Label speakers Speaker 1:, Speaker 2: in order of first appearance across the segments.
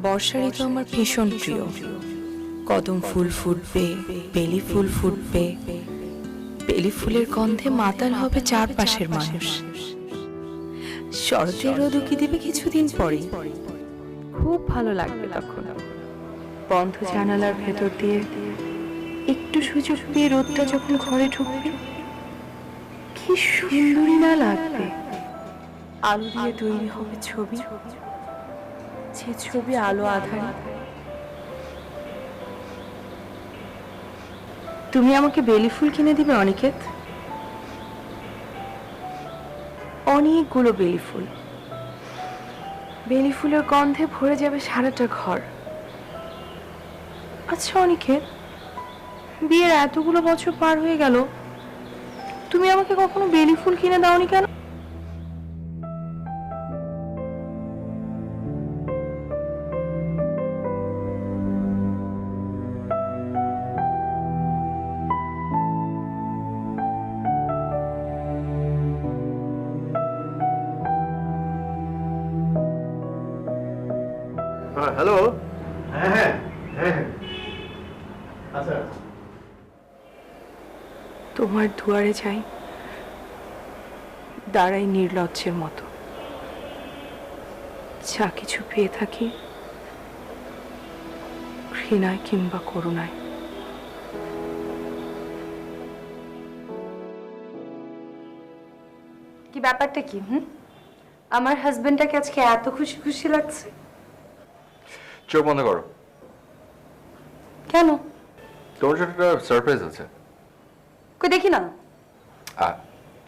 Speaker 1: বর্ষা ঋতু আমার ভীষণ প্রিয়। কদম ফুল ফুটবে, বেলি ফুল ফুটবে, বেলি ফুলের গন্ধে মাতাল হবে চারপাশের মানুষ। শরতের রোদ উকি দিবে কিছুদিন পরে, খুব ভালো লাগবে তখন। বন্ধ জানালার ভেতর দিয়ে একটু সুযোগ পেয়ে রোদটা যখন ঘরে ঢুকবে, কি সুন্দরী না লাগবে। আলো দিয়ে তৈরি হবে ছবি, যে ছবি আলো আধারে। তুমি আমাকে বেলি ফুল কিনে দিবে অনিকেত? অনেকগুলো বেলি ফুল, বেলি ফুলের গন্ধে ভরে যাবে সারাটা ঘর। আচ্ছা অনিকেত, বিয়ের এতগুলো বছর পার হয়ে গেল, তুমি আমাকে কখনো বেলি ফুল কিনে দাওনি কেন?
Speaker 2: হ্যালো। হ্যাঁ হ্যাঁ হ্যাঁ হ্যাঁ, আচ্ছা।
Speaker 1: তোমার দুয়ারে যাই, দাঁড়াই নির্লজ্জের মতো। যা কিছু পেয়ে থাকি ঘৃণায় কিংবা করুণায়।
Speaker 3: কি ব্যাপারটা কি? আমার হাজবেন্ডটাকে আজকে এত খুশি খুশি লাগছে
Speaker 2: চোখ বন্ধ করো।
Speaker 3: কেন?
Speaker 2: তোমার জন্য একটা সারপ্রাইজ আছে।
Speaker 3: কই দেখি না।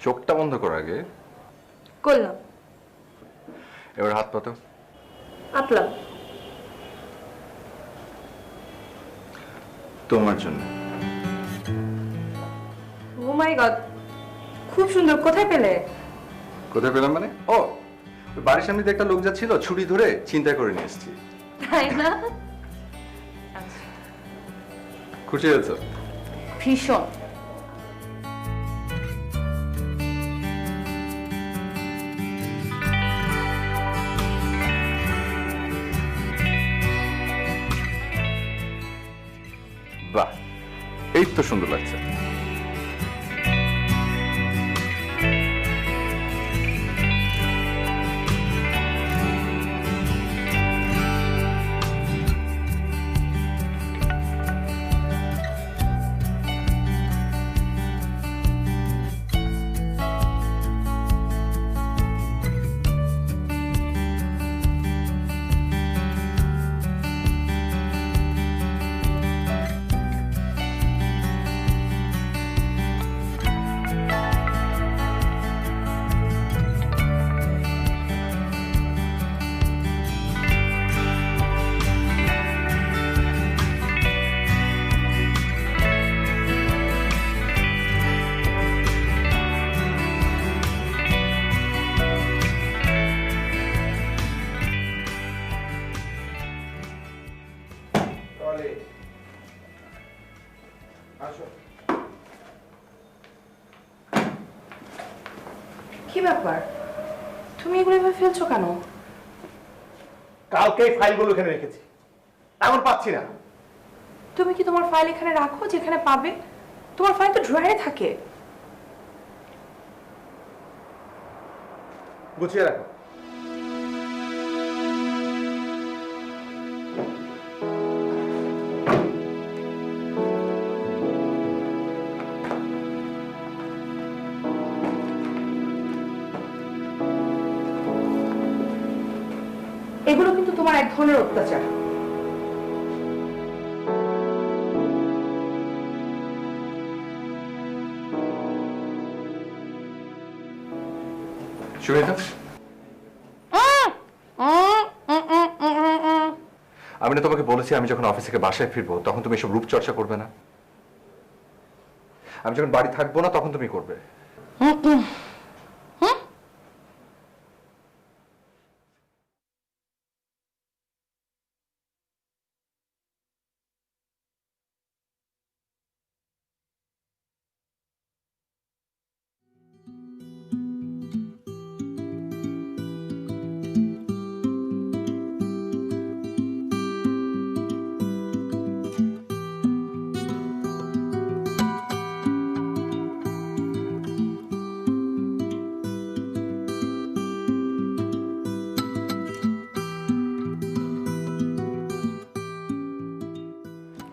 Speaker 2: চোখটা বন্ধ করো আগে।
Speaker 3: করলাম।
Speaker 2: এবার হাত পাতো।
Speaker 3: পাতলাম।
Speaker 2: তোমার জন্য।
Speaker 3: ও মাই গড, খুব সুন্দর। কোথায় পেলে?
Speaker 2: কোথায় পেলাম মানে? ও, বাড়ির সামনে দিয়ে একটা লোক যাচ্ছিল, ছুরি ধরে ছিনতাই করে নিয়ে এসেছি।
Speaker 3: তাই না?
Speaker 2: খুশি হয়েছো?
Speaker 3: ভীষণ।
Speaker 2: বাহ, এই তো সুন্দর লাগছে।
Speaker 1: কি ব্যাপার, তুমি এগুলো এভাবে ফেলছো কেন?
Speaker 4: কালকে এই ফাইলগুলো এখানে রেখেছি, এখন পাচ্ছি না।
Speaker 1: তুমি কি তোমার ফাইল এখানে রাখো যেখানে পাবে? তোমার ফাইল তো ড্রয়ারে থাকে।
Speaker 4: গুছিয়ে রাখো।
Speaker 1: এগুলো কিন্তু তোমার এক ধরনের অত্যাচার।
Speaker 2: সুমিতা, আমি না তোমাকে বলেছি আমি যখন অফিস থেকে বাসায় ফিরবো তখন তুমি এসব রূপচর্চা করবে না। আমি যখন বাড়ি থাকবো না তখন তুমি করবে।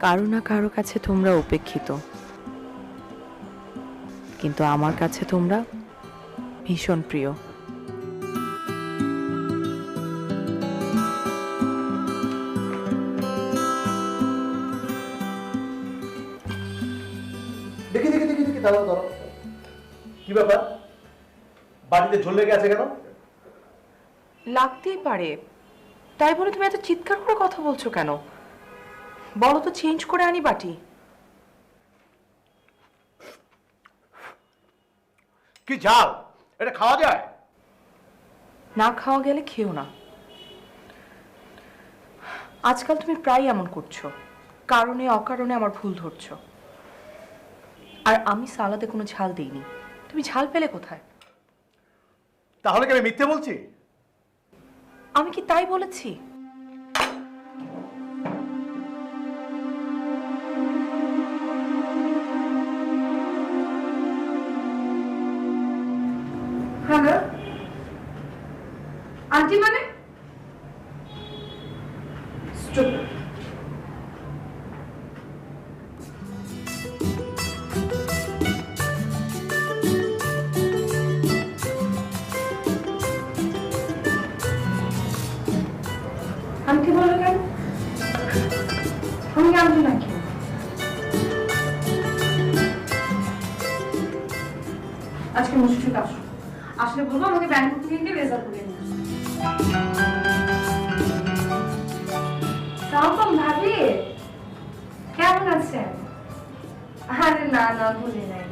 Speaker 1: কারো না কারো কাছে তোমরা উপেক্ষিত, কিন্তু আমার কাছে তোমরা ভীষণ প্রিয়।
Speaker 4: দেখি দেখি দেখি দেখি, দাঁড়াও দাঁড়াও। কি ব্যাপার, বাড়িতে ঝোল লেগে আছে কেন?
Speaker 1: লাগতেই পারে, তাই বলে তুমি এত চিৎকার করে কথা বলছো কেন? বলো তো চেঞ্জ করে আনি বাটি।
Speaker 4: কি ঝাল, এটা খাওয়া যায়?
Speaker 1: না খাওয়া গেলে খেও না। আজকাল তুমি প্রায় এমন করছো, কারণে অকারণে আমার ভুল ধরছো। আর আমি সালাদে কোনো ঝাল দিইনি, তুমি ঝাল পেলে কোথায়?
Speaker 4: তাহলে কি আমি মিথ্যে বলছি?
Speaker 1: আমি কি তাই বলেছি?
Speaker 3: হ্যালো আন্টি, মানে আন্টি বলো কেন? আমি আন্টি নাকি? আজকে মুশফিক আসলে বলবো আমাকে ব্যাংক থেকে রেজাল্ট করে নিয়ে আসতে। সালাম ভাবি, কেমন আছেন? আরে না না, ভুলে নাই।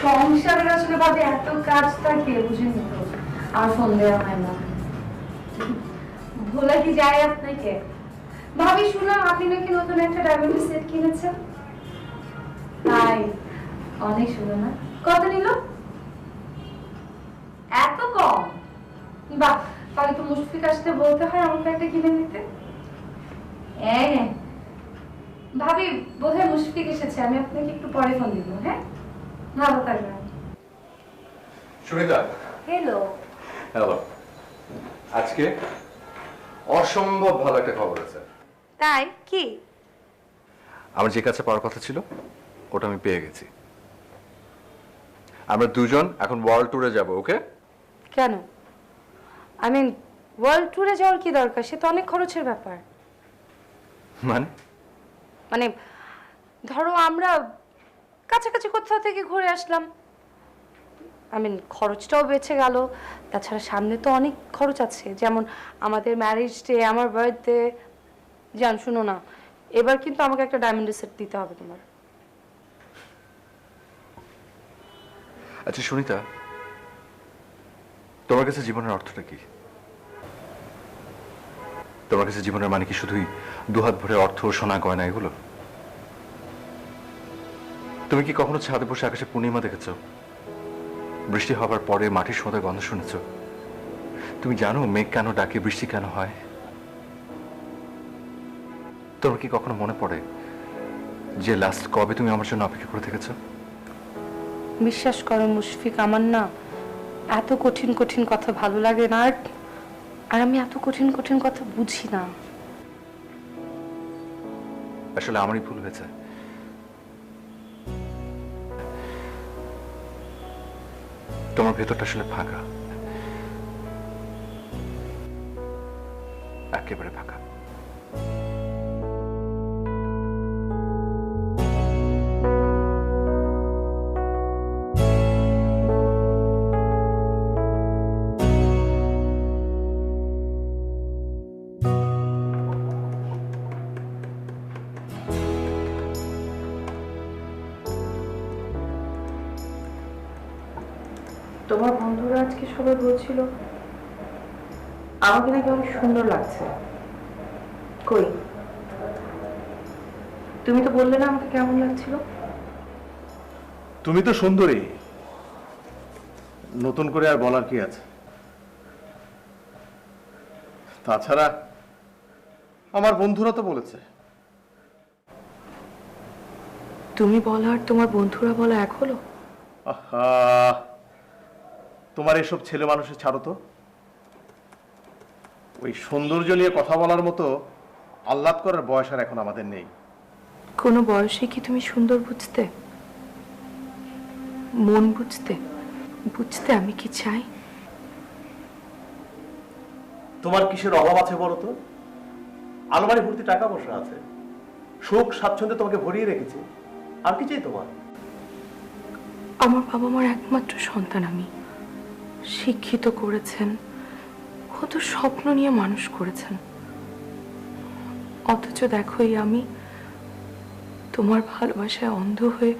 Speaker 3: সংসারের আসলে ভাবি এত কাজ থাকে, বুঝেনি তো, আর ফোন দেওয়া হয় না। ভোলা কি যায় আপনাকে? ভাবি শুনলাম আপনি নাকি নতুন একটা ডায়মন্ড সেট কিনেছেন। তাই? অনেক সুন্দর না? কত নিল? এত কম? বাহ, তাহলে তো মুশফিক আসতে বলতে হয় আমাকে একটা কিনে দিতে। হ্যাঁ ভাবি, বোধহয় মুশফিক এসেছে, আমি আপনাকে একটু পরে ফোন দিব। হ্যাঁ, ভালো থাকবেন।
Speaker 2: সুমিতা,
Speaker 3: হ্যালো।
Speaker 2: হ্যালো। আজকে অসম্ভব ভালো একটা খবর আছে।
Speaker 3: তাই কি?
Speaker 2: আমার যে কাছে পাওয়ার কথা ছিল ওটা আমি পেয়ে গেছি। আমরা দুজন এখন ওয়ার্ল্ড ট্যুরে যাব। ওকে?
Speaker 3: কেন? আই মিন, ওয়ার্ল্ড ট্যুরে যাওয়ার কি দরকার? সে তো অনেক খরচের ব্যাপার।
Speaker 2: মানে
Speaker 3: মানে ধরো আমরা কাছাকাছি কোথাও থেকে ঘুরে আসলাম, আই মিন খরচটাও বেঁচে গেল। তাছাড়া সামনে তো অনেক খরচ আছে, যেমন আমাদের ম্যারেজ ডে, আমার বার্থডে। জান শুনো না, এবার কিন্তু আমাকে একটা ডায়মন্ডের সেট দিতে হবে তোমার।
Speaker 2: আচ্ছা সুনিতা, তোমার কাছে জীবনের অর্থটা কি? তোমার কাছে জীবনের মানে কি শুধুই দুহাত ভরে অর্থ, সোনা, গয়না এগুলো? তুমি কি কখনো ছাদে বসে আকাশে পূর্ণিমা দেখেছো? বৃষ্টি হবার পরে মাটির সোঁদা গন্ধ শুনেছো? তুমি জানো মেঘ কেন ডাকে, বৃষ্টি কেন হয়? তোমার কি কখনো মনে পড়ে যে লাস্ট কবে তুমি আমার জন্য অপেক্ষা করে থেকেছো?
Speaker 3: বিশ্বাস করো মুশফিক, আমার না এত কঠিন কঠিন কথা ভালো লাগে না, আর আমি এত কঠিন কঠিন কথা বুঝি না।
Speaker 2: আসলে আমারই ভুল হয়েছে। তোমার ভেতরটা আসলে ফাঁকা, একেবারে ফাঁকা।
Speaker 1: তোমার বন্ধুরা আজকে সবাই বলছিল আমাকে নাকি অনেক সুন্দর লাগছে। কই, তুমি তো বললে না আমাকে কেমন লাগছিল?
Speaker 4: তুমি তো সুন্দরী, নতুন করে আর বলার কি আছে? তাছাড়া আমার বন্ধুরা তো বলেছে।
Speaker 1: তুমি বলা আর তোমার বন্ধুরা বলা এক হলো?
Speaker 4: আহা, তোমার এসব ছেলে মানুষের ছাড়ো তো। ওই সৌন্দর্য নিয়ে কথা বলার মতো আহ্লাদ করার বয়স আর এখন আমাদের নেই।
Speaker 1: কোনো বয়সে কি তুমি সুন্দর বুঝতে, মন বুঝতে, বুঝতে আমি কি চাই?
Speaker 4: তোমার কিসের অভাব আছে বলো তো? আলমারি ভর্তি টাকা পয়সা আছে, সুখ স্বাচ্ছন্দ্যে তোমাকে ভরিয়ে রেখেছে, আর কি চাই তোমার?
Speaker 1: আমার বাবা মার একমাত্র সন্তান আমি, শিক্ষিত করেছেন, কত স্বপ্ন নিয়ে মানুষ করেছেন, অথচ দেখোই আমি তোমার ভালোবাসায় অন্ধ হয়ে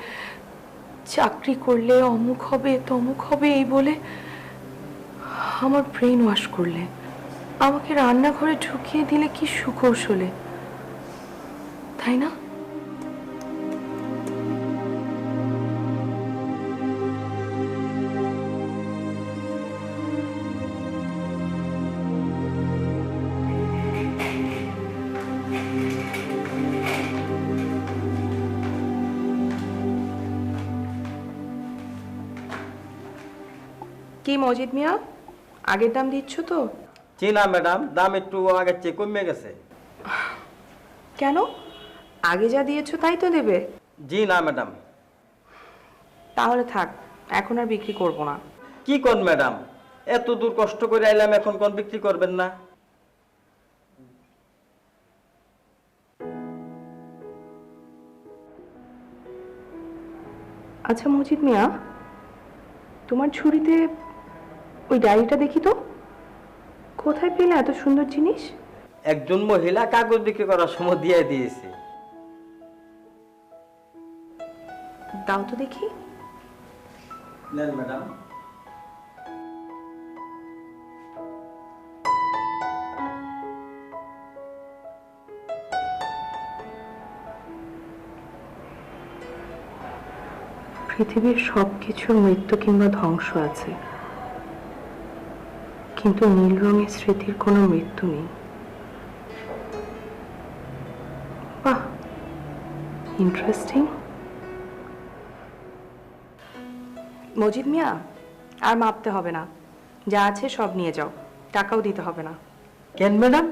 Speaker 1: চাকরি করলে অমুক হবে তমুক হবে এই বলে আমার ব্রেন ওয়াশ করলে, আমাকে রান্নাঘরে ঢুকিয়ে দিলে কি সুকৌশলে, তাই না? কি মজিদ মিয়া, আগের দাম দিচ্ছ তো?
Speaker 5: জি না ম্যাডাম, দাম একটু আগের চেয়ে কমে গেছে।
Speaker 1: কেন, আগে যা দিয়েছো তাই তো দেবে?
Speaker 5: জি না ম্যাডাম।
Speaker 1: তাহলে থাক, এখন আর বিক্রি করব না।
Speaker 5: কি কোন ম্যাডাম, এত দূর কষ্ট করে আইলাম, এখন কোন বিক্রি করবেন না?
Speaker 1: আচ্ছা মজিদ মিয়া, তোমার ঝুড়িতে ওই ডায়েরিটা দেখি তো, কোথায় পেলে এত সুন্দর জিনিস?
Speaker 5: একজন মহিলা কাগজ বিক্রি করার সময় দিয়ে দিয়েছে।
Speaker 1: দাও তো দেখি।
Speaker 5: নেন ম্যাডাম।
Speaker 1: পৃথিবীর সবকিছুর মৃত্যু কিংবা ধ্বংস আছে, কিন্তু নীল রঙের স্মৃতির কোনো মৃত্যু নেই। বাহ, ইন্টারেস্টিং। মজিদ মিয়া, আর মাপতে হবে না, যা আছে সব নিয়ে যাও, টাকাও দিতে হবে না।
Speaker 5: কেন ম্যাডাম?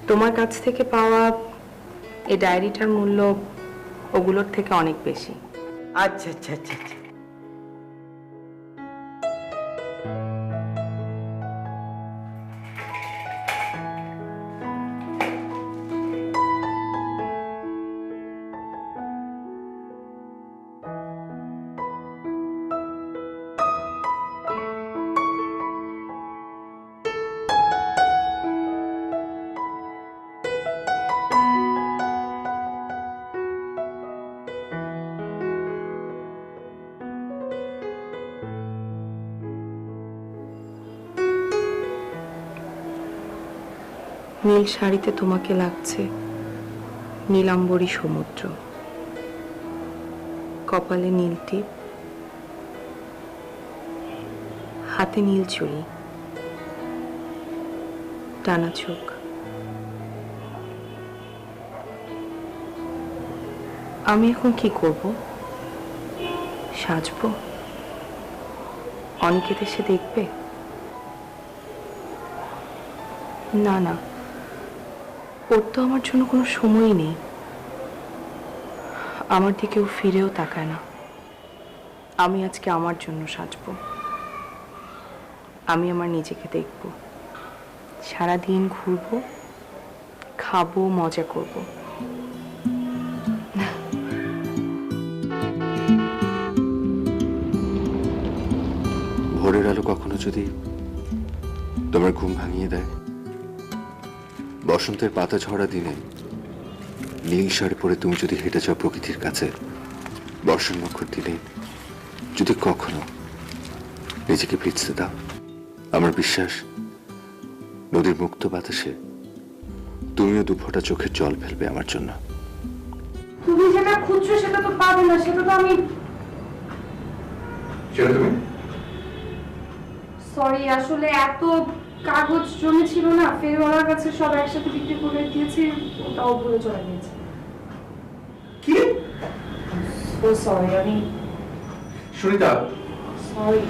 Speaker 1: তোমার কাছ থেকে পাওয়া এই ডায়েরিটার মূল্য ওগুলোর থেকে অনেক বেশি।
Speaker 5: আচ্ছা আচ্ছা আচ্ছা আচ্ছা।
Speaker 1: নীল শাড়িতে তোমাকে লাগছে নীলাম্বরী সমুদ্র, কপালে নীল টিপ, হাতে নীল চুড়ি, টানা চোখ। আমি এখন কি করব? সাজবো? অনেকে এসে দেখবে? না না, ওর তো আমার জন্য কোনো সময়ই নেই, আমার দিকেও ফিরেও তাকায় না। আমি আজকে আমার জন্য সাজবো, আমি আমার নিজেকে দেখব, সারাদিন ঘুরবো, খাবো, মজা করব।
Speaker 2: ভোরের আলো কখনো যদি তোমার ঘুম ভাঙিয়ে দেয়, বসন্তের পাতা ঝরা দিনে নীল শাড়ি পরে তুমি যদি হেঁটে যাও প্রকৃতির কাছে, বর্ষণ মুখর দিনে যদি কখনো নিজেকে ভিজতে দাও, আমার বিশ্বাস নদীর মুক্ত বাতাসে তুমিও দুফোঁটা চোখের জল ফেলবে আমার জন্য।
Speaker 3: তুমি যেটা খুঁজছো সেটা তো পাবে না, সেটা তো আমি।
Speaker 2: সেটা তুমি?
Speaker 3: সরি, আসলে এত কাগজ জমেছিল না, ফেরিওয়ালার কাছে সব একসাথে বিক্রি করে দিয়েছি, ওটাও ভুলে চলে গিয়েছে।
Speaker 4: কি?
Speaker 3: ও সরি, আমি
Speaker 4: Sunita,
Speaker 3: sorry.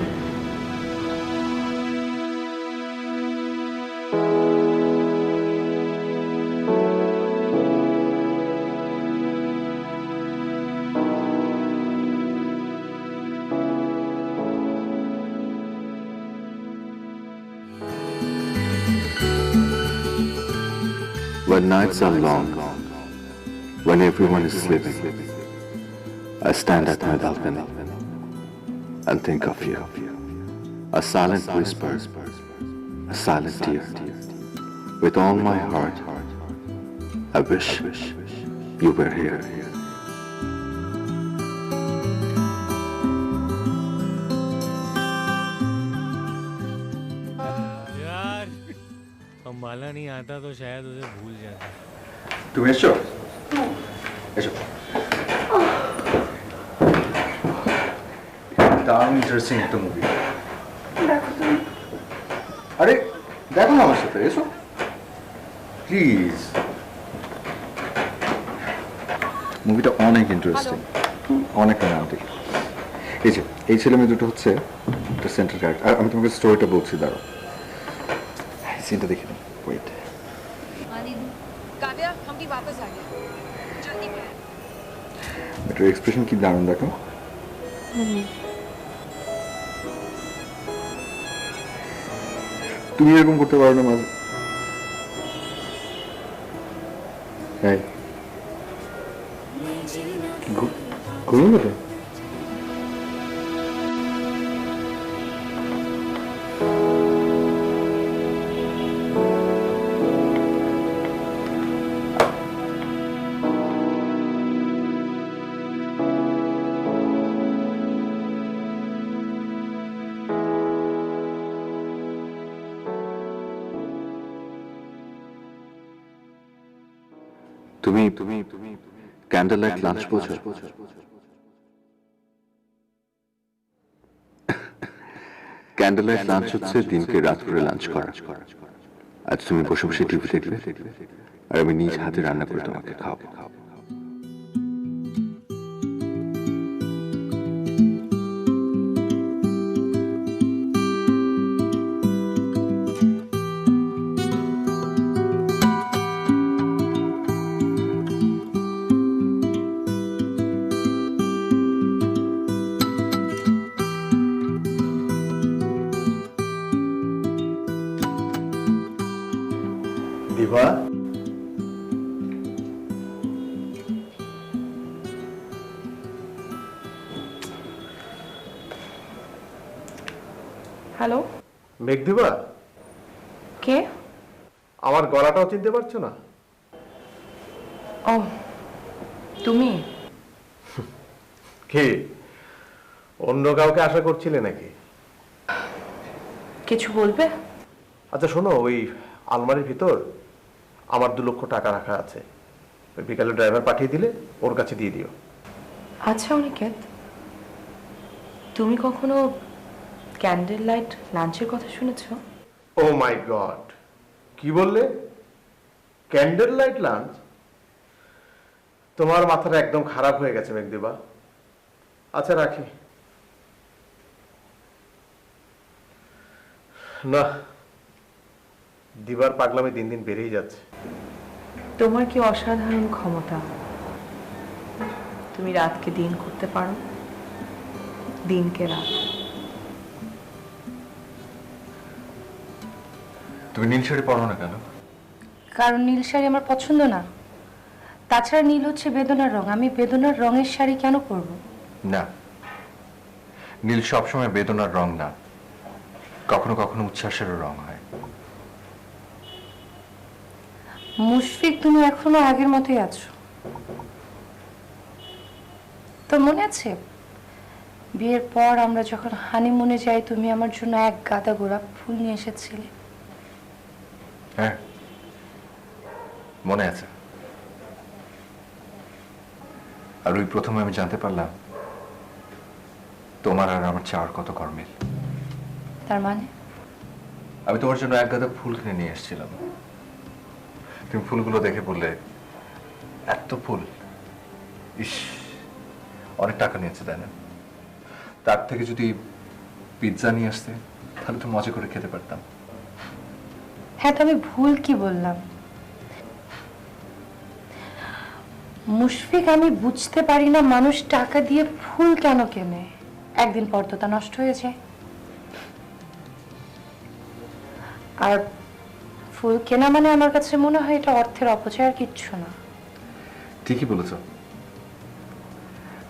Speaker 2: when nights are long, when everyone is sleeping, I stand at my balcony and think of you. A silent whisper, a silent tear. With all my heart, I wish you were here.
Speaker 6: यार संभाला नहीं आता तो शायद उसे भूल जाता।
Speaker 2: তুমি এসো এসো দারুণ ইন্টারেস্টিং একটা মুভি আরে দেখো না আমার সাথে এসো প্লিজ মুভিটা অনেক ইন্টারেস্টিং অনেক রোমান্টিক এই ছেলে মেয়ে দুটো হচ্ছে একটা সেন্ট্রাল ক্যারেক্টার আর আমি তোমাকে স্টোরিটা বলছি দাঁড়াও সিনটা দেখে নাও ওয়েট
Speaker 7: काव्या हम भी वापस आ गए जल्दी कर
Speaker 2: এটার এক্সপ্রেশন কি দারুণ দেখো তুমি এরকম করতে পারো না মাঝে হ্যাঁ ঘুরুন না তো তুমি ক্যান্ডেল লাইট লাঞ্চ বোঝো ক্যান্ডেল লাইট লাঞ্চ হচ্ছে দিনকে রাত করে লাঞ্চ করা আজ তুমি বসে বসে টিভি দেখবে আর আমি নিজ হাতে রান্না করে তোমাকে খাওয়াবো
Speaker 4: দিবা
Speaker 3: হ্যালো,
Speaker 4: মেঘদিবা
Speaker 3: কে?
Speaker 4: আমার গলাটাও চিনতে পারছো না?
Speaker 3: ও তুমি?
Speaker 4: কি অন্য কাউকে আশা করছিলে নাকি?
Speaker 3: কিছু বলবে?
Speaker 4: আচ্ছা শোনো, ওই আলমারির ভিতর আমার 2 লক্ষ টাকা রাখা আছে, ওই বিকালে ড্রাইভার পাঠিয়ে দিলে ওর কাছে দিয়ে দিও।
Speaker 3: আচ্ছা অনিকেত, তুমি কখনো ক্যান্ডেল লাইট লাঞ্চের কথা শুনেছো?
Speaker 4: ও মাই গড, কি বললে? Candle light lunch? তোমার মাথাটা একদম খারাপ হয়ে গেছে মেঘদিবা। আচ্ছা রাখি। না, দিবার পাগলামি দিন দিন বেড়েই যাচ্ছে।
Speaker 1: তোমার কি অসাধারণ ক্ষমতা! তুমি রাতকে দিন করতে পারো, দিনকে রাত।
Speaker 2: তুমি নীল শাড়ি পরো না কেন?
Speaker 3: কারণ নীল শাড়ি আমার পছন্দ না। তাছাড়া নীল হচ্ছে বেদনার রং, আমি বেদনার রঙের শাড়ি কেন পরব?
Speaker 2: না, নীল সবসময় বেদনার রং না, কখনো কখনো উচ্ছ্বাসেরও রং হয়।
Speaker 3: মুশফিক, তুমি এখনো আগের মতোই আছো। তো মনে আছে বিয়ের পর আমরা যখন হানিমুনে যাই, তুমি আমার জন্য 1 গাদা গোলাপ ফুল নিয়ে এসেছিলে?
Speaker 2: হ্যাঁ মনে আছে। আর ওই প্রথমে আমি জানতে পারলাম তোমার আর আমার চাওয়ার কত কর্মের।
Speaker 3: তার মানে?
Speaker 2: আমি তোমার জন্য 1 গাদা ফুল কিনে নিয়ে এসেছিলাম। তুমি ফুলগুলো দেখে বললে, এত ফুল, ইস, অনেক টাকা নিয়েছে তাই না? তার থেকে যদি পিৎজা নিয়ে আসতে তাহলে তো মজা করে খেতে পারতাম।
Speaker 3: হ্যাঁ, তো আমি ভুল কি বললাম? মুশফিক, আমি বুঝতে পারি না মানুষ টাকা দিয়ে ফুল কেন কেনে, একদিন পর তো তা নষ্ট হয়ে যায়। আর ফুল কেনা মানে আমার কাছে মনে হয় এটা অর্থের অপচয় আর কিচ্ছু না।
Speaker 2: ঠিকই বলেছ।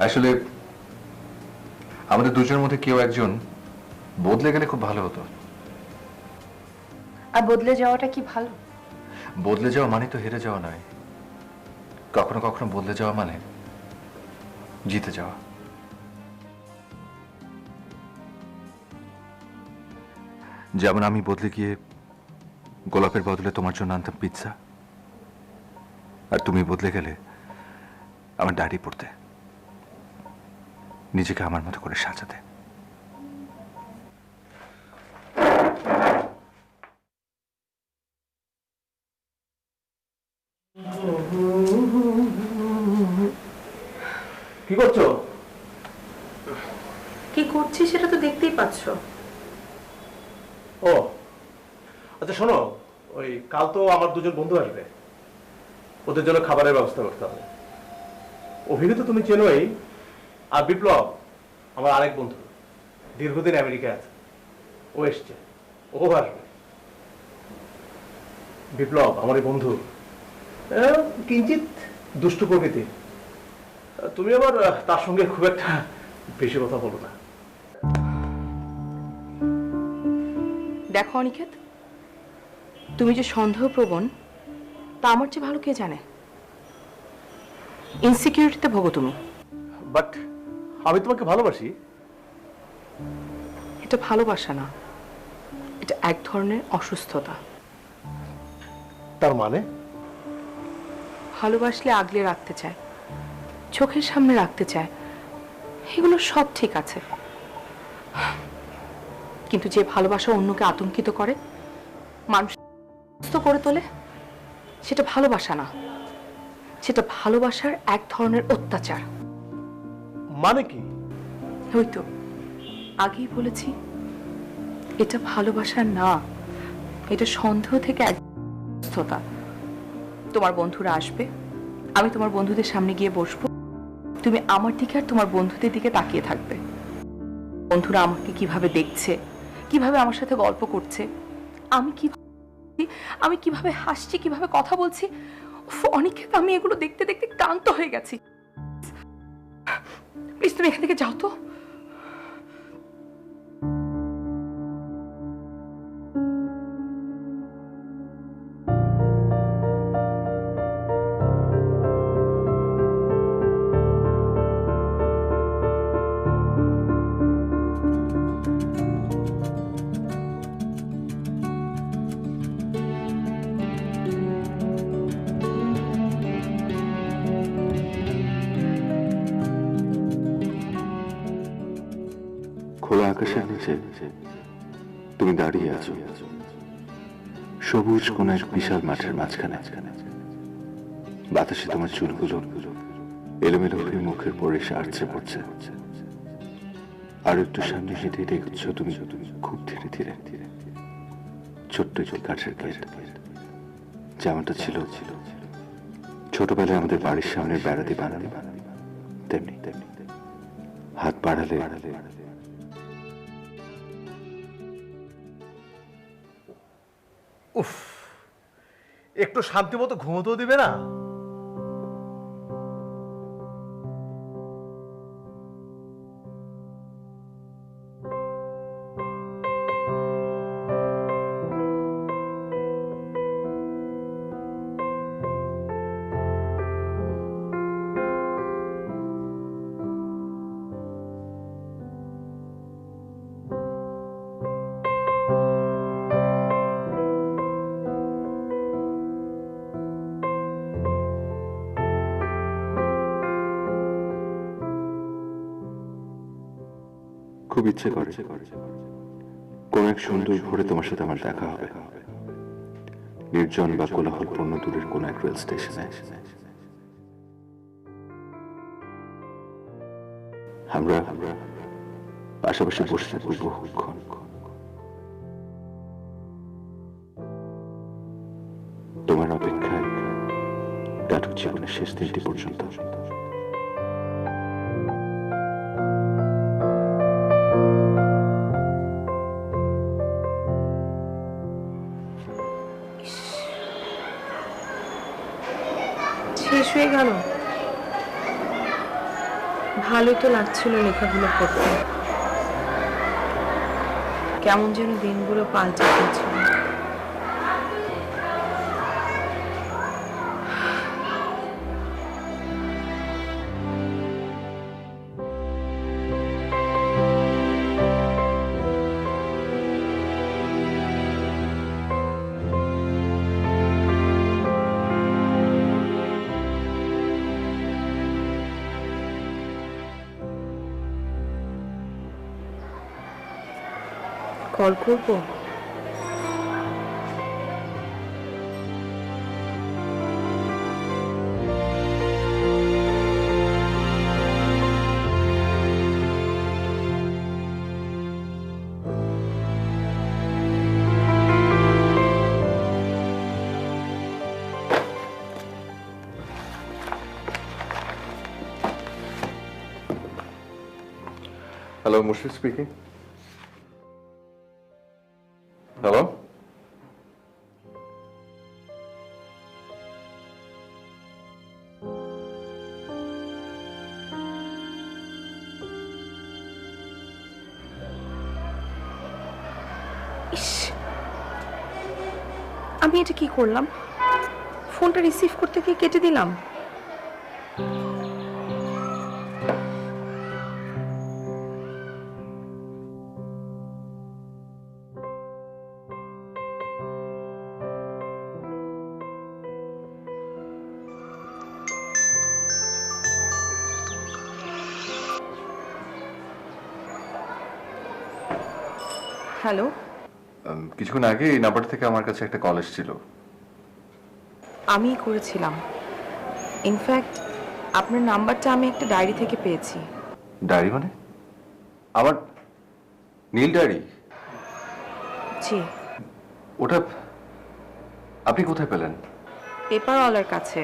Speaker 2: আসলে আমাদের দুজনের মধ্যে কেউ একজন বদলে গেলে খুব ভালো হতো।
Speaker 3: আর বদলে যাওয়াটা কি ভালো?
Speaker 2: বদলে যাওয়া মানে তো হেরে যাওয়া নয়, কখনো কখনো বদলে যাওয়া মানে জিতে যাওয়া। যেমন আমি বদলে গিয়ে গোলাপের বদলে তোমার জন্য আনতাম পিৎজা, আর তুমি বদলে গেলে আমার ডায়েরি পড়তে, নিজেকে আমার মতো করে সাজাতে।
Speaker 4: কি করছো?
Speaker 3: কি করছি সেটা তো দেখতেই পাচ্ছ।
Speaker 4: ও আচ্ছা শোনো, ওই কাল তো আমার দুজন বন্ধু আসবে, ওদের জন্য খাবারের ব্যবস্থা করতে হবে। অভিনীত তুমি চেনোই, আর বিপ্লব আমার আরেক বন্ধু, দীর্ঘদিন আমেরিকায় আছে, ও এসছে, ও আসবে। বিপ্লব আমার এই বন্ধু কিঞ্চিত দুষ্টু প্রকৃতির, তুমি আবার তার সঙ্গে খুব একটা বেশি কথা বলো না।
Speaker 1: দেখো অনিকেত, তুমি যে সন্দেহপ্রবণ তা আমার চেয়ে ভালো কে জানে। ইনসিকিউরিটিতে ভোগো তুমি।
Speaker 4: বাট আমি তোমাকে ভালোবাসি।
Speaker 1: এটা ভালোবাসা না, এটা এক ধরনের অসুস্থতা।
Speaker 4: তার মানে?
Speaker 1: ভালোবাসলে আগলে রাখতে চায়, চোখের সামনে রাখতে চায়, এগুলো সব ঠিক আছে, কিন্তু যে ভালোবাসা অন্যকে আতঙ্কিত করে, মানুষ করে তোলে, সেটা ভালোবাসা না, সেটা ভালোবাসার এক ধরনের অত্যাচার।
Speaker 4: মানে কি?
Speaker 1: ওই তো আগেই বলেছি, এটা ভালোবাসা না, এটা সন্দেহ থেকে এক অসুস্থতা। তোমার বন্ধুরা আসবে, আমি তোমার বন্ধুদের সামনে গিয়ে বসবো, তুমি আমার দিকে আর তোমার বন্ধুদের দিকে তাকিয়ে থাকবে। বন্ধুরা আমাকে কিভাবে দেখছে, কিভাবে আমার সাথে গল্প করছে, আমি কিভাবে হাসছি, কিভাবে কথা বলছি। অনেক আমি এগুলো দেখতে দেখতে ক্লান্ত হয়ে গেছি। প্লিজ তুমি এখান থেকে যাও তো।
Speaker 2: খোলা আকাশের নিচে তুমি দাঁড়িয়ে আছো, সবুজ কোন এক বিশাল মাঠের মাঝখানে। বাতাসে তোমার চুলগুলো এলোমেলো হয়ে মুখের পরে সারছে পড়ছে। আর একটু সামনে হেঁটে দেখছ তুমি খুব ধীরে ধীরে ছোট্ট একটি কাঠের গেট, যেমনটা ছিল ছোটবেলায় আমাদের বাড়ির সামনের বেড়াতে বানানো, তেমনি হাত বাড়ালে
Speaker 4: উফ, একটু শান্তি মতো ঘুমোতেও দিবে না?
Speaker 2: খুব ইচ্ছে করে কোন এক সুন্দর ভোরে তোমার সাথে আমার দেখা হবে, নির্জন বা কোলাহলপূর্ণ দূরের কোন এক রেল স্টেশনে। আমরা পাশাপাশি বসে থাকবো বহুক্ষণ, তোমার অপেক্ষায় কাটুক জীবনের শেষ দিনটি পর্যন্ত।
Speaker 3: ইস,
Speaker 1: শেষ হয়ে গেল। ভালোই তো লাগছিল লেখাগুলো পড়তে, কেমন যেন দিনগুলো পাল্টে গেছিল। কল করবো?
Speaker 2: Hello, Mushfiq speaking. হ্যালো,
Speaker 1: ইস, আমি এটা কি করলাম? ফোনটা রিসিভ করতে গিয়ে কেটে দিলাম। হ্যালো,
Speaker 2: কিছুক্ষণ আগে এই নাম্বার থেকে আমার কাছে একটা কল এসেছিল।
Speaker 1: আমি করেছিলাম। ইনফ্যাক্ট আপনার নাম্বারটা আমি একটা ডায়েরি থেকে পেয়েছি।
Speaker 2: ডায়েরি মানে? আমার নীল ডায়েরি?
Speaker 1: জি,
Speaker 2: ওটা আপনি কোথায় পেলেন?
Speaker 1: পেপারওয়ালার কাছে।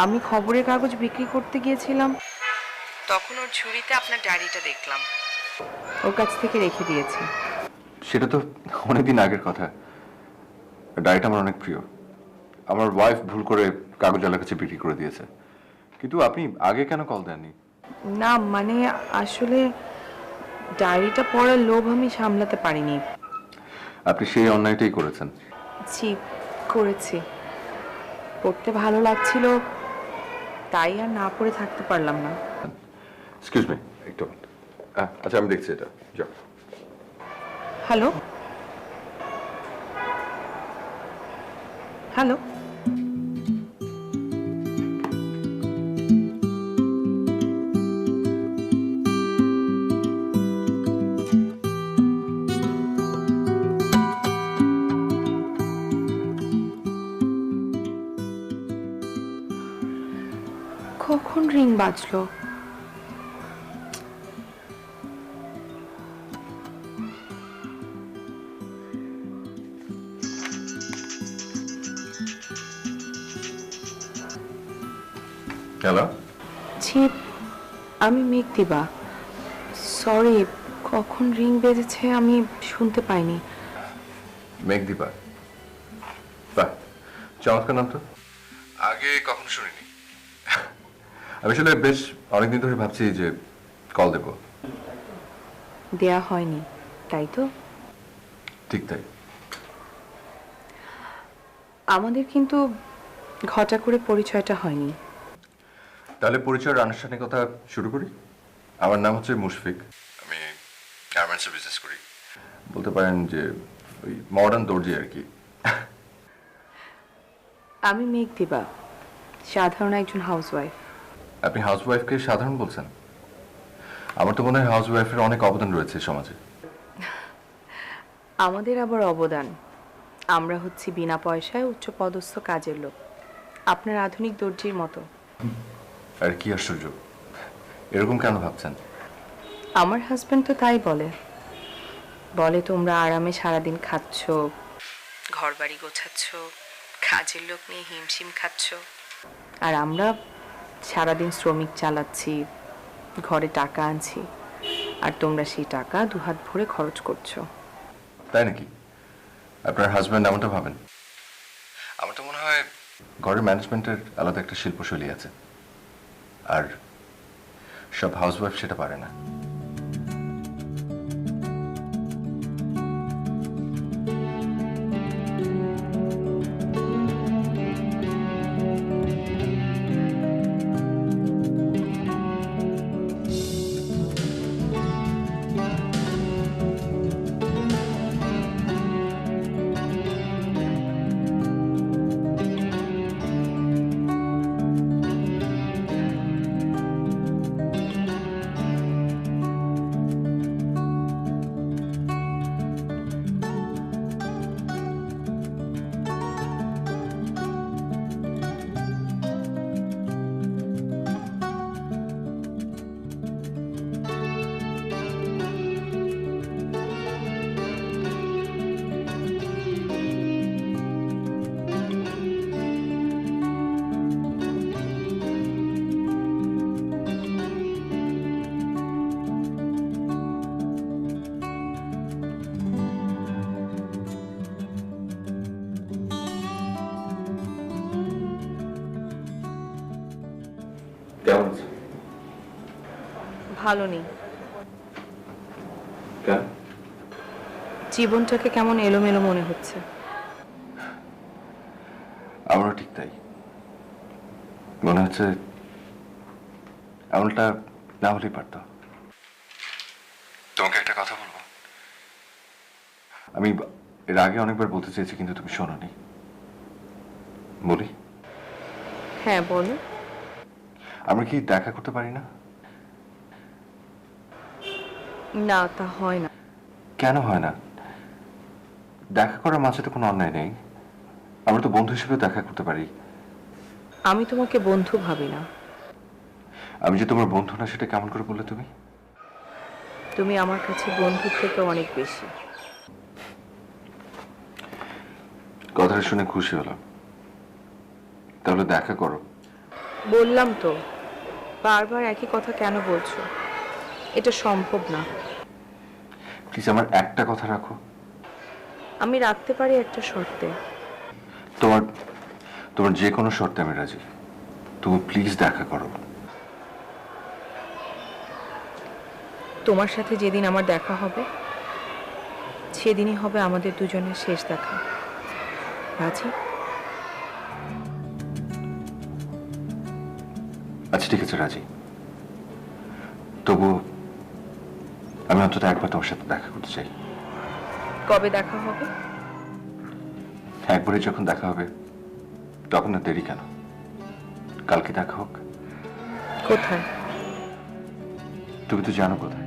Speaker 1: আমি খবরের কাগজ বিক্রি করতে গিয়েছিলাম, তখন ওর ঝুড়িতে আপনার ডায়েরিটা দেখলাম। ওর কাছ থেকে রেখে দিয়েছি।
Speaker 2: সেটা তো অনেকদিন আগের কথা। ডায়েরিটা আমার অনেক প্রিয়। আমার ওয়াইফ ভুল করে কাগজওয়ালার কাছে বিক্রি করে দিয়েছে। কিন্তু আপনি আগে কেন কল দেননি?
Speaker 1: না মানে আসলে ডায়েরিটা পড়ার লোভ আমি সামলাতে পারিনি।
Speaker 2: আপনি সেই অন্যায়টাই করেছেন।
Speaker 1: জি, করেছি। পড়তে ভালো লাগছিল, তাই আর না পড়ে থাকতে পারলাম না।
Speaker 2: এক্সকিউজ মি, একটু। আচ্ছা, আমি দেখছি এটা। যাও।
Speaker 1: হ্যালো, হ্যালো, কখন রিং বাজলো?
Speaker 2: হ্যালো,
Speaker 1: জি, আমি মেঘদিবা। সরি, কখন রিং বেজেছে আমি শুনতে পাইনি।
Speaker 2: মেঘদীপা। বাহ, চমৎকার নাম তো। আগে কখনো শুনিনি। আমি আসলে বেশ অনেকদিন ধরে ভাবছি যে কল দেব।
Speaker 1: দেয়া হয়নি, তাই তো?
Speaker 2: ঠিক তাই।
Speaker 1: আমাদের কিন্তু ঘটা করে পরিচয়টা হয়নি।
Speaker 2: তাহলে পরিচয়ের আনুষ্ঠানিকতা শুরু করি। আমার নাম হচ্ছে মুশফিক। আমি গার্মেন্টসে বিজনেস করি। বলতে পারেন যে ওই মডার্ন দর্জি আর কি।
Speaker 1: আমি মেঘদিবা, সাধারণ একজন হাউসওয়াইফ।
Speaker 2: আপনি হাউসওয়াইফকে সাধারণ বলছেন? আমার তো মনে হয় হাউসওয়াইফের অনেক অবদান রয়েছে সমাজে।
Speaker 1: আমাদের আবার অবদান, আমরা হচ্ছি বিনা পয়সায় উচ্চপদস্থ কাজের লোক, আপনার আধুনিক দর্জির মতো।
Speaker 2: আর কি আশ্চর্য, এরকম কেন ভাবছেন?
Speaker 1: আমার হাজবেন্ড তো তাই বলে। বলে তোমরা আরামে সারাদিন খাচ্ছ, ঘর বাড়ি গোছাচ্ছ, কাজের লোক নিয়ে হিমশিম খাচ্ছ, আর আমরা সারাদিন শ্রমিক চালাচ্ছি, ঘরে টাকা আনছি, আর তোমরা সেই টাকা দুহাত ভরে খরচ করছো।
Speaker 2: তাই নাকি? আপনার হাজব্যান্ড এমনটা ভাবেন? আমার তো মনে হয় ঘরের ম্যানেজমেন্টের আলাদা একটা শিল্পশৈলী আছে, আর সব হাউসওয়াইফ সেটা পারে না। কেমন আছে?
Speaker 1: ভালো নেই।
Speaker 2: কেন?
Speaker 1: জীবনটাকে কেমন এলোমেলো মনে হচ্ছে।
Speaker 2: আমারও ঠিক তাই মনে হচ্ছে। এমনটা না হলেই পারত। তোমাকে একটা কথা বলবো, আমি এর আগে অনেকবার বলতে চেয়েছি কিন্তু তুমি শোনোনি। বলি?
Speaker 1: হ্যাঁ বলো।
Speaker 2: আমরা কি দেখা করতে পারি না?
Speaker 1: না, তা হয় না।
Speaker 2: কেন হয় না? দেখা করার মাঝে তো কোনো অন্যায় নেই। আমরা তো বন্ধু হিসেবে দেখা করতে পারি।
Speaker 1: আমি তোমাকে বন্ধু ভাবি না।
Speaker 2: আমি যে তোমার বন্ধু না সেটা কেমন করে বললে তুমি?
Speaker 1: তুমি আমার কাছে বন্ধুর থেকে অনেক বেশি।
Speaker 2: কথাটা শুনে খুশি হলাম। তাহলে দেখা করো।
Speaker 1: বললাম তো, বারবার একই কথা কেন বলছো? এটা সম্ভব না।
Speaker 2: প্লিজ আমার একটা কথা রাখো।
Speaker 1: আমি রাখতে পারি একটা শর্তে।
Speaker 2: তোমার তোমার যে কোনো শর্তে আমি রাজি। তুমি প্লিজ দেখা করো।
Speaker 1: তোমার সাথে যেদিন আমার দেখা হবে সেদিনই হবে আমাদের দুজনের শেষ দেখা। রাজি?
Speaker 2: আচ্ছা ঠিক আছে, রাজি। তবু আমি অন্তত একবার তোমার সাথে দেখা করতে চাই।
Speaker 1: কবে দেখা হবে?
Speaker 2: একবারে যখন দেখা হবে তখন না দেরি কেন? কালকে দেখা হোক।
Speaker 1: কোথায়?
Speaker 2: তুমি তো জানো কোথায়।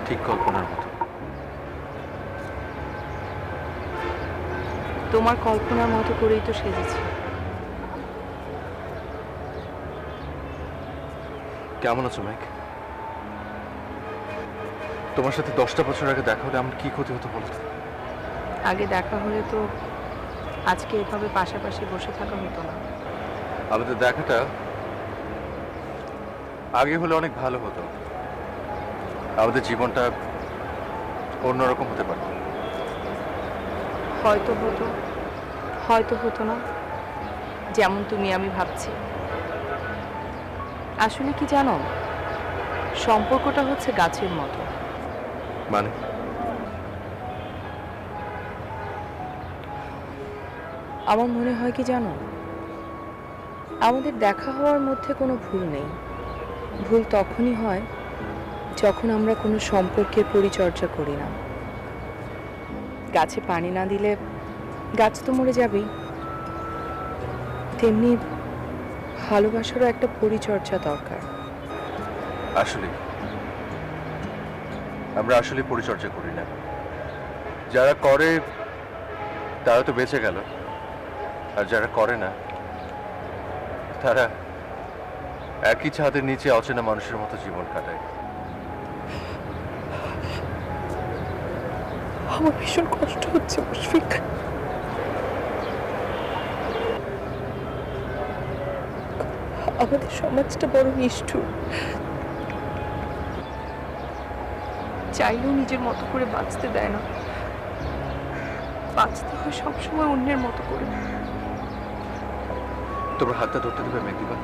Speaker 2: ঠিক কল্পনার মতো।
Speaker 1: তোমার কল্পনার মতো করেই তো সেজেছি।
Speaker 2: কেমন আছো মেঘ? তোমার সাথে 10টা বছর আগে দেখা হলে আমার কি ক্ষতি হতো বলো তো?
Speaker 1: আগে দেখা হলে তো আজকে এভাবে পাশাপাশি বসে থাকা হতো না।
Speaker 2: আমাদের দেখাটা আগে হলে অনেক ভালো হতো। আমাদের জীবনটা অন্যরকম হতে পারত।
Speaker 1: হয়তো হতো, হয়তো হতো না। যেমন তুমি আমি ভাবছি। আসলে কি জানো, সম্পর্কটা হচ্ছে গাছের মতো।
Speaker 2: মানে
Speaker 1: আমার মনে হয় কি জানো, আমাদের দেখা হওয়ার মধ্যে কোনো ভুল নেই। ভুল তখনই হয় যখন আমরা কোনো সম্পর্কের পরিচর্যা করি না। গাছে পানি না দিলে গাছ তো মরে যাবেই, তেমনি ভালোবাসারও একটা পরিচর্যা দরকার।
Speaker 2: আসলে আমরা আসলে পরিচর্যা করি না। যারা করে তারা তো বেঁচে গেল, আর যারা করে না তারা একই ছাদের নিচে অচেনা মানুষের মতো জীবন কাটায়।
Speaker 1: আমার ভীষণ কষ্ট হচ্ছে মুশফিক। আমাদের সমাজটা বড় নিষ্ঠুর, চাইলেও নিজের মতো করে বাঁচতে দেয় না, বাঁচতে হয় সবসময় অন্যের মতো করে।
Speaker 2: তোমার হাতটা ধরতে দেবে মেঘদিবা?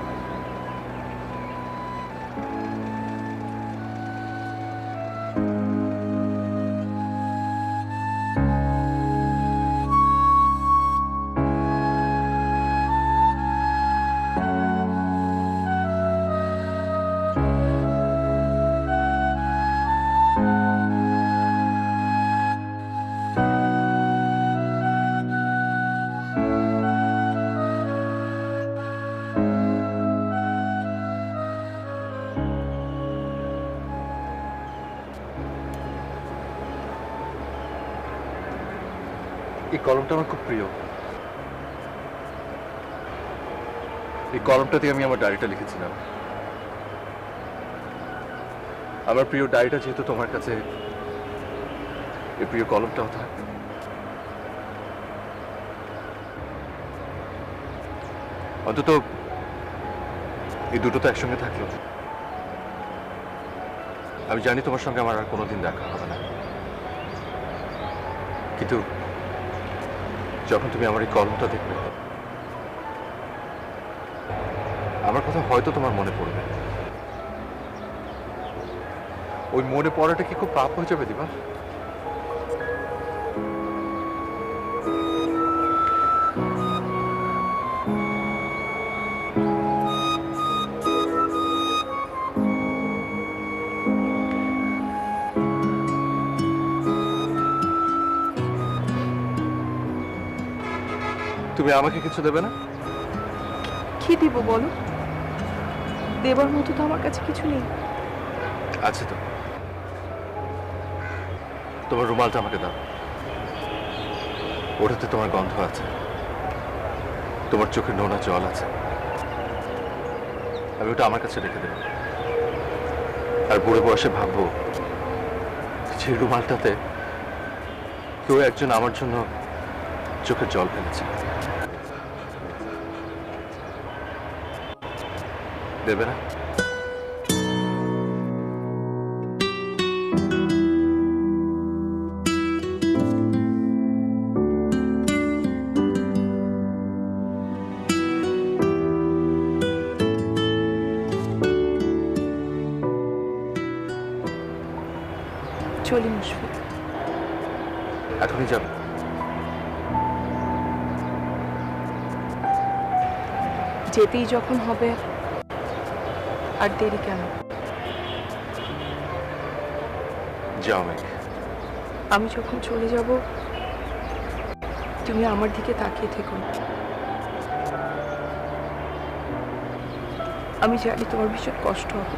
Speaker 2: এই কলমটা আমার খুব প্রিয়। এই কলমটাতে আমি আমার ডায়েরিটা লিখেছিলাম। আমার প্রিয় ডায়েরিটা যেহেতু তোমার কাছে, এই প্রিয় কলমটাও থাক। অন্তত এই দুটো তো একসঙ্গে থাকলো। আমি জানি তোমার সঙ্গে আমার আর কোনোদিন দেখা হবে না, কিন্তু যখন তুমি আমার এই কলমটা দেখবে, আমার কথা হয়তো তোমার মনে পড়বে। ওই মনে পড়াটা কি খুব পাপ হয়ে যাবে দিবা? তুমি আমাকে কিছু দেবে না?
Speaker 1: কি দিব বলো? দেবার মতো তো আমার কাছে কিছু নেই।
Speaker 2: আছে তো, তোমার রুমালটা আমাকে দাও। ওটাতে তোমার গন্ধ আছে, তোমার চোখে নোনা জল আছে। আমি ওটা আমার কাছে রেখে দেব, আর বুড়ো বয়সে ভাববো যে রুমালটাতে কেউ একজন আমার জন্য চোখের জল ফেলেছে। দেবে না?
Speaker 1: চলি মুশফিক।
Speaker 2: এখনই যাবে?
Speaker 1: যেতেই যখন হবে আর দেরি কেন?
Speaker 2: যাও মেঘ।
Speaker 1: আমি যখন চলে যাব তুমি আমার দিকে তাকিয়ে থেকো। আমি জানি তোমার ভীষণ কষ্ট হবে,